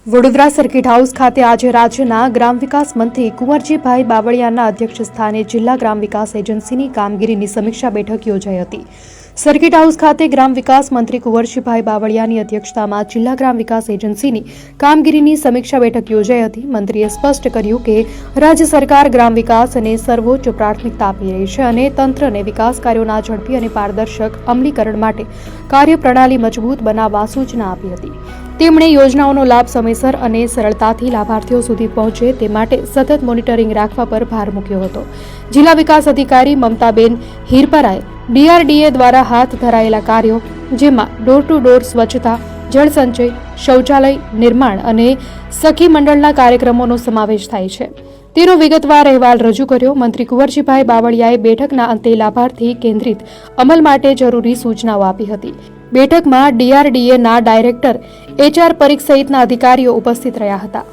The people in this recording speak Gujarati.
વડોદરા સર્કિટ હાઉસ ખાતે આજે રાજ્યના ગ્રામ વિકાસ મંત્રી કુંવરજીભાઈ બાવળિયાના અધ્યક્ષસ્થાને જિલ્લા ગ્રામ વિકાસ એજન્સીની કામગીરીની સમીક્ષા બેઠક યોજાઈ હતી। સર્કિટ હાઉસ ખાતે ગ્રામ વિકાસ મંત્રી કુંવરજીભાઈ બાવળિયાની અધ્યક્ષતામાં જિલ્લા ગ્રામ વિકાસ એજન્સીની કામગીરીની સમીક્ષા બેઠક યોજાઈ હતી। મંત્રીએ સ્પષ્ટ કર્યું કે રાજ્ય સરકાર ગ્રામ વિકાસ અને સર્વોચ્ચ પ્રાથમિકતા આપી રહી છે અને તંત્રને વિકાસ કાર્યોના ઝડપી અને પારદર્શક અમલીકરણ માટે કાર્યપ્રણાલી મજબૂત બનાવવા સૂચના આપી હતી। તેમણે યોજનાઓનો લાભ સમયસર અને સરળતાથી લાભાર્થીઓ સુધી પહોંચે તે માટે સતત મોનિટરિંગ રાખવા પર ભાર મૂક્યો હતો। જિલ્લા વિકાસ અધિકારી મમતાબેન હિરપરાએ ડીઆરડીએ દ્વારા હાથ ધરાયેલા કાર્યો જેમાં ડોર ટુ ડોર સ્વચ્છતા, જળસંચય, શૌચાલય નિર્માણ અને સખી મંડળના કાર્યક્રમોનો સમાવેશ થાય છે તેનો વિગતવાર અહેવાલ રજૂ કર્યો। મંત્રી કુંવરજીભાઈ બાવળિયાએ બેઠકના અંતે લાભાર્થી કેન્દ્રિત અમલ માટે જરૂરી સૂચનાઓ આપી હતી। બેઠકમાં ડીઆરડીએના ડાયરેક્ટર HR પરીખ સહિતના અધિકારીઓ ઉપસ્થિત રહ્યા હતા।